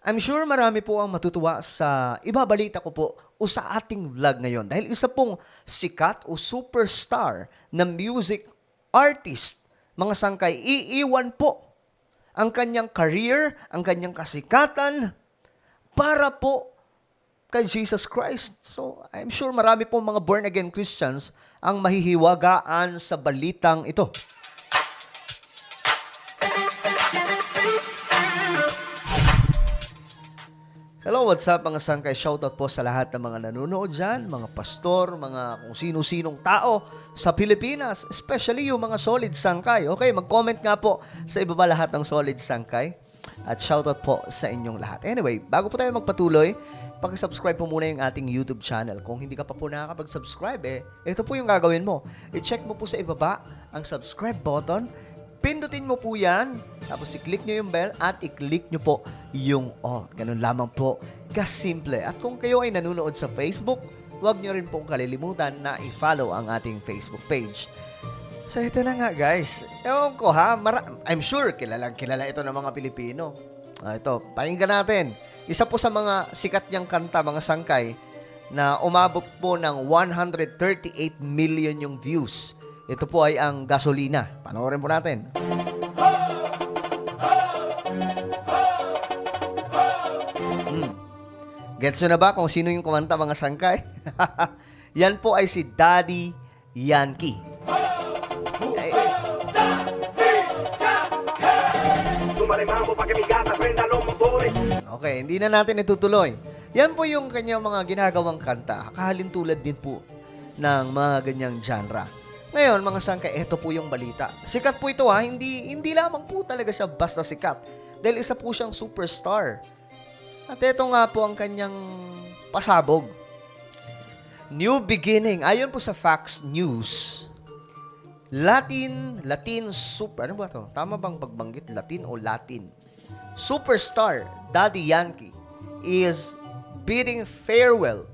I'm sure marami po ang matutuwa sa ibabalita ko po o sa ating vlog ngayon dahil isa pong sikat o superstar na music artist, mga sangkay, iiwan po ang kanyang career, ang kanyang kasikatan para po kay Jesus Christ. So, I'm sure marami pong mga born-again Christians ang mahihiwagaan sa balitang ito. Hello, what's up mga sangkay? Shoutout po sa lahat ng mga nanonood dyan, mga pastor, mga kung sino-sinong tao sa Pilipinas, especially yung mga solid sangkay. Okay, mag-comment nga po sa ibaba lahat ng solid sangkay at shoutout po sa inyong lahat. Anyway, bago po tayo magpatuloy, pag-subscribe po muna yung ating YouTube channel. Kung hindi ka pa po nakakapag-subscribe, ito po yung gagawin mo. I-check mo po sa ibaba ang subscribe button. Pindutin mo po yan, tapos i-click nyo yung bell at i-click nyo po yung all. Ganun lamang po, kasimple. At kung kayo ay nanonood sa Facebook, huwag nyo rin pong kalilimutan na i-follow ang ating Facebook page. So ito na nga guys, ewan ko ha, I'm sure kilalang kilala ito ng mga Pilipino. Ito, pakinggan natin. Isa po sa mga sikat niyang kanta, mga sangkay, na umabot po ng 138 million yung views. Ito po ay ang Gasolina. Panoorin po natin. Gets nyo na ba kung sino yung kumanta, mga sangkay? Yan po ay si Daddy Yankee. Okay, hindi na natin itutuloy. Yan po yung kanyang mga ginagawang kanta. Kahalintulad din po ng mga ganyang genre. Ngayon, mga sangkay, ito po yung balita. Sikat po ito ha, hindi lamang po talaga siya basta sikat. Dahil isa po siyang superstar. At ito nga po ang kanyang pasabog. New beginning. Ayon po sa Fox News, Latin super, ano ba to? Tama bang pagbanggit? Latin o Latin? Superstar Daddy Yankee is bidding farewell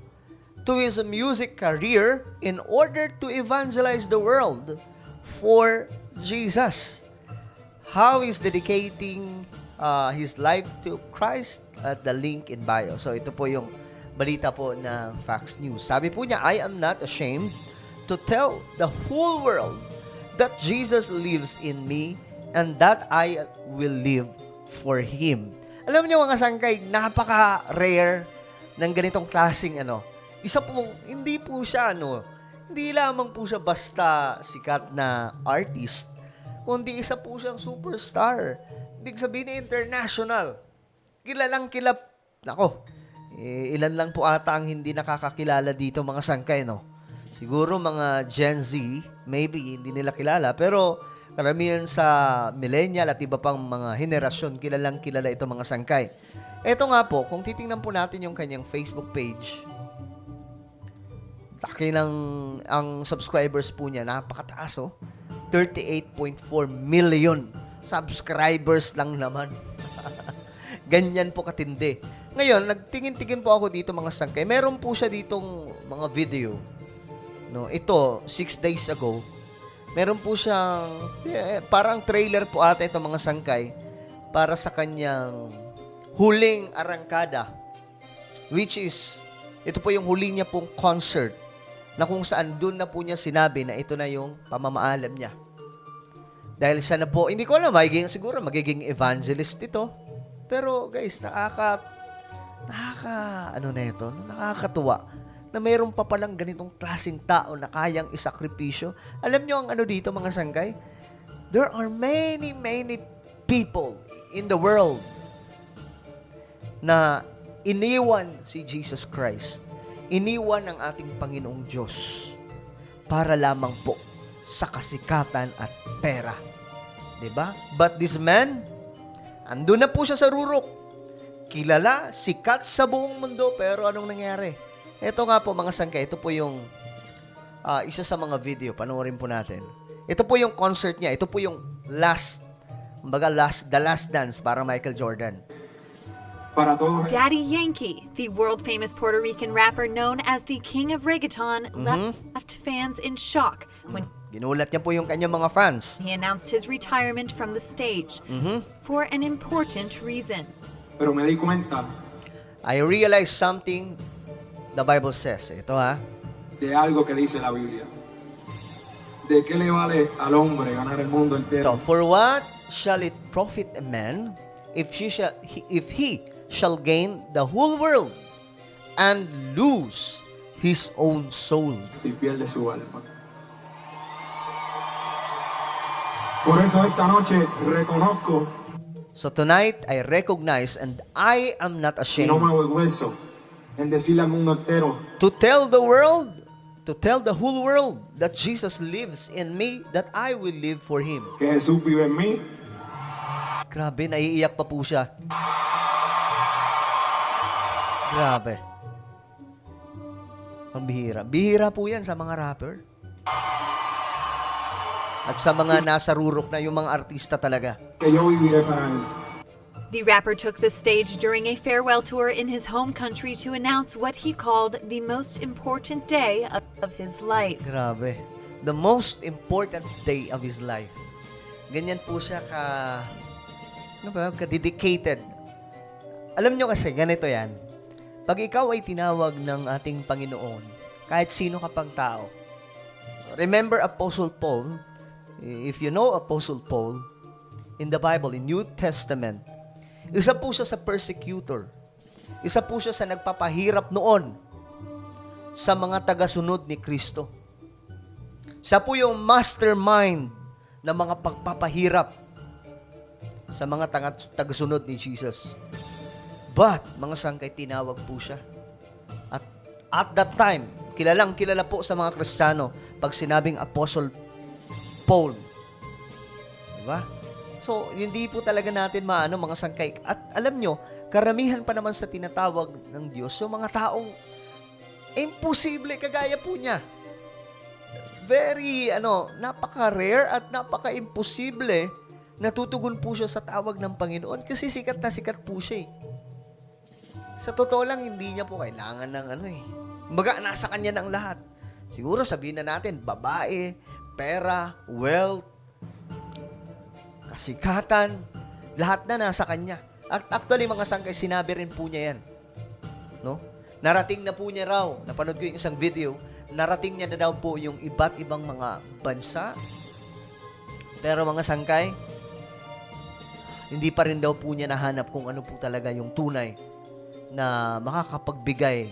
to his music career in order to evangelize the world for Jesus. How he's dedicating his life to Christ at the link in bio. So ito po yung balita po ng Fox News. Sabi po niya, I am not ashamed to tell the whole world that Jesus lives in me and that I will live for Him. Alam niyo mga sangkay, napaka-rare ng ganitong klaseng isa po, hindi po siya, hindi lamang po siya basta sikat na artist, kundi isa po siyang superstar. Ibig sabihin na international. Kilalang kilap. Nako, ilan lang po ata ang hindi nakakakilala dito mga sangkay, no? Siguro mga Gen Z, maybe, hindi nila kilala. Pero karamihan sa millennial at iba pang mga henerasyon, kilalang kilala ito mga sangkay. Ito nga po, kung titingnan po natin yung kanyang Facebook page, laki ng ang subscribers po niya, napakataas 38.4 million subscribers lang naman. Ganyan po katindi. Ngayon, nagtingin-tingin po ako dito mga sangkay. Meron po siya ditong mga video. Ito, 6 days ago, meron po siyang parang trailer po ata ito mga sangkay para sa kanyang huling arangkada, which is ito po yung huli niya pong concert na kung saan doon na po niya sinabi na ito na yung pamamaalam niya. Dahil siya na po, hindi ko alam, magiging evangelist ito. Pero guys, nakakatuwa na mayroon pa palang ganitong klaseng tao na kayang isakripisyo. Alam niyo ang dito mga sangkay? There are many, many people in the world na iniwan si Jesus Christ. Iniwan ng ating Panginoong Diyos para lamang po sa kasikatan at pera. Diba? But this man, andun na po siya sa rurok. Kilala, sikat sa buong mundo, pero anong nangyari? Ito nga po mga sangkay, ito po yung isa sa mga video, panoorin po natin. Ito po yung concert niya, ito po yung the last dance para Michael Jordan. Daddy Yankee, the world-famous Puerto Rican rapper known as the King of Reggaeton, left fans in shock when Ginulat niya po yung kanyang mga fans. he announced his retirement from the stage for an important reason. Pero me di cuenta I realized something the Bible says. Ito ha. de algo que dice la Biblia. ¿De qué le vale al hombre ganar el mundo Ito, entero for what shall it profit a man if he shall gain the whole world and lose his own soul? si pierde su alma? Por eso esta noche reconozco So tonight, I recognize and I am not y no me ashamed avergüenzo en decirle al mundo entero to tell the whole world that Jesus lives in me, that I will live for Him. que Jesús vive en mí. Grabe, naiiyak pa po siya. Grabe. Ang bihira. Bihira po yan sa mga rapper. At sa mga nasa rurok na yung mga artista talaga. Que yo viviré para Él. The rapper took the stage during a farewell tour in his home country to announce what he called the most important day of his life. Grabe. The most important day of his life. Ganyan po siya ka-dedicated. Alam nyo kasi, ganito yan. Pag ikaw ay tinawag ng ating Panginoon, kahit sino ka pang tao, remember Apostle Paul, if you know Apostle Paul, in the Bible, in New Testament, isa po siya sa persecutor. Isa po siya sa nagpapahirap noon sa mga tagasunod ni Kristo. Siya po yung mastermind ng mga pagpapahirap sa mga tagasunod ni Jesus. But, mga sangkay, tinawag po siya. At that time, kilala po sa mga Kristiyano pag sinabing Apostle Paul. Diba? So, hindi po talaga natin mga sangkay. At alam nyo, karamihan pa naman sa tinatawag ng Diyos, yung mga taong imposible kagaya po niya. Very, napaka-rare at napaka-imposible natutugon po siya sa tawag ng Panginoon kasi sikat na sikat po siya eh. Sa totoo lang, hindi niya po kailangan ng Kumbaga, nasa kanya ng lahat. Siguro sabihin na natin, babae, pera, wealth, kasikatan, lahat na nasa kanya. At actually, mga sangkay, sinabi rin po niya yan. No? Narating na po niya raw, napanood ko yung isang video, narating niya na daw po yung iba't ibang mga bansa. Pero mga sangkay, hindi pa rin daw po niya nahanap kung ano po talaga yung tunay na makakapagbigay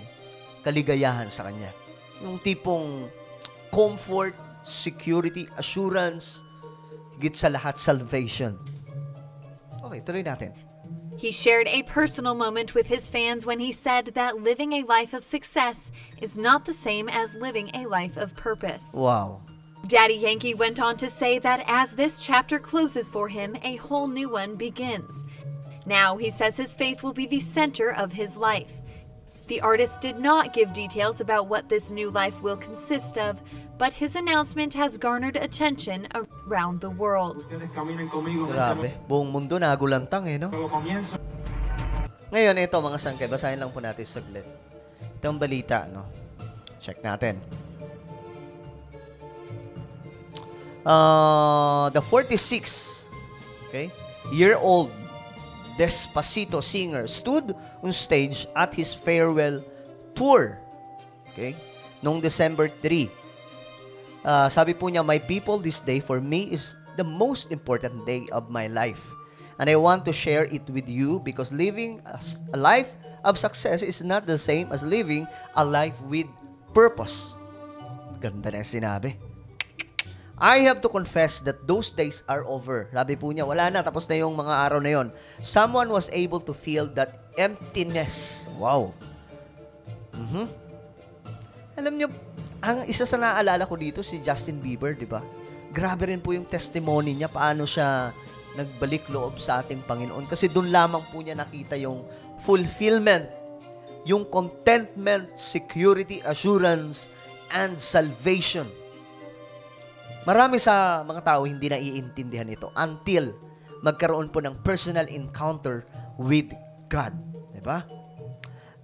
kaligayahan sa kanya. Yung tipong comfort, security, assurance, higit sa lahat, salvation. Okay, tuloy natin. He shared a personal moment with his fans when he said that living a life of success is not the same as living a life of purpose. Wow. Daddy Yankee went on to say that as this chapter closes for him, a whole new one begins. Now he says his faith will be the center of his life. The artist did not give details about what this new life will consist of, but his announcement has garnered attention around the world. Ustedes caminen conmigo. Grabe. Buong mundo nagulantang no? Luego comienzo. Ngayon, ito mga sangkay, basahin lang po natin saglit. Itong balita, no? Check natin. The 46-year-old Despacito singer stood on stage at his farewell tour. Okay? Noong December 3. Sabi po niya, "My people, this day for me is the most important day of my life. And I want to share it with you because living a life of success is not the same as living a life with purpose." Ganda na sinabi. "I have to confess that those days are over." Sabi po niya, wala na, tapos na yung mga araw na yon. "Someone was able to feel that emptiness." Wow. Alam niyo, ang isa sa naalala ko dito, si Justin Bieber, di ba? Grabe rin po yung testimony niya, paano siya nagbalik loob sa ating Panginoon. Kasi doon lamang po niya nakita yung fulfillment, yung contentment, security, assurance, and salvation. Marami sa mga tao hindi naiintindihan ito until magkaroon po ng personal encounter with God. Diba?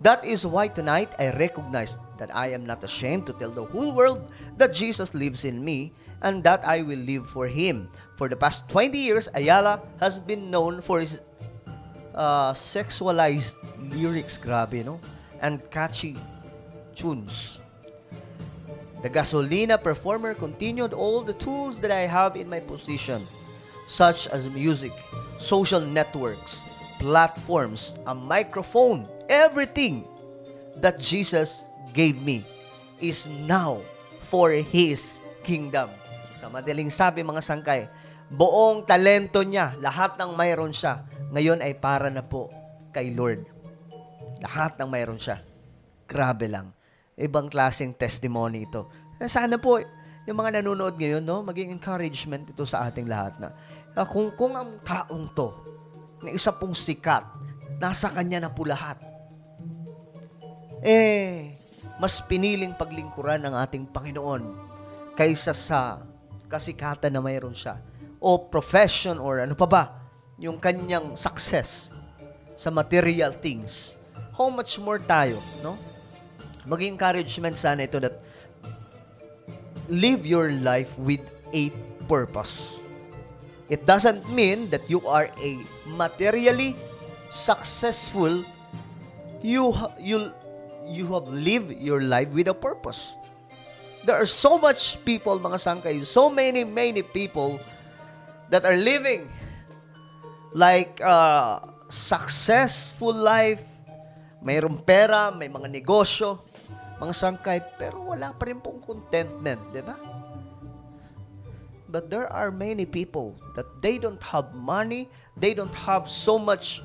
That is why tonight I recognize that I am not ashamed to tell the whole world that Jesus lives in me and that I will live for Him. For the past 20 years, Ayala has been known for his sexualized lyrics, grabe, no? And catchy tunes. The Gasolina performer continued, all the tools that I have in my possession, such as music, social networks, platforms, a microphone, everything that Jesus gave me is now for His kingdom. Sa madaling sabi, mga sangkay, buong talento niya, lahat ng mayroon siya, ngayon ay para na po kay Lord. Lahat ng mayroon siya. Grabe lang. Ibang klaseng testimony ito. Sana po, yung mga nanonood ngayon, no, maging encouragement ito sa ating lahat na kung ang taong to, na isa pong sikat, nasa kanya na po lahat, mas piniling paglingkuran ng ating Panginoon kaysa sa kasikatan na mayroon siya o profession or ano pa ba, yung kanyang success sa material things. How much more tayo, no? Maging encouragement sana ito that live your life with a purpose. It doesn't mean that you are a materially successful. You have lived your life with a purpose. There are so much people, mga sangkay, so many people that are living like a successful life. Mayroong pera, may mga negosyo, mga sangkay, pero wala pa rin pong contentment, di ba? But there are many people that they don't have money, they don't have so much,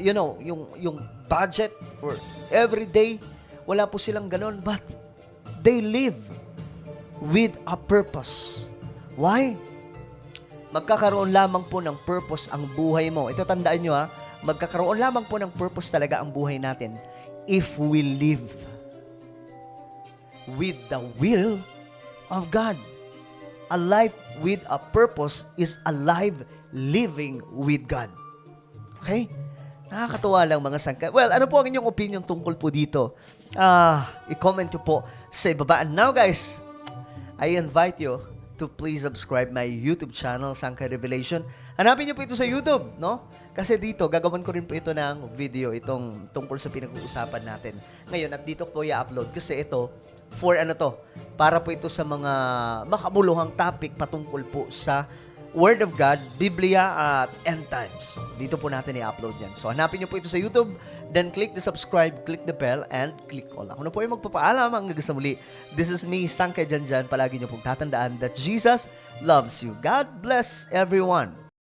yung budget for every day. Wala po silang ganon, but they live with a purpose. Why? Magkakaroon lamang po ng purpose ang buhay mo. Ito, tandaan nyo, magkakaroon lamang po ng purpose talaga ang buhay natin if we live with the will of God. A life with a purpose is a life living with God. Okay? Nakakatuwa lang, mga sangkay. Well, ano po ang inyong opinion tungkol po dito? I-comment nyo po sa ibaba. And now, guys, I invite you to please subscribe my YouTube channel, Sangkay Revelation. Hanapin nyo po ito sa YouTube, no? Kasi dito, gagawin ko rin po ito ng video, itong tungkol sa pinag-uusapan natin. Ngayon, at dito po i-upload kasi ito, for ano to, para po ito sa mga makabuluhang topic patungkol po sa Word of God, Biblia at End Times. So, dito po natin i-upload yan. So, hanapin nyo po ito sa YouTube, then click the subscribe, click the bell, and click all. Ako na po yung magpapaalam hanggang sa muli. This is me, Sangkay Janjan. Palagi nyo pong tatandaan that Jesus loves you. God bless everyone.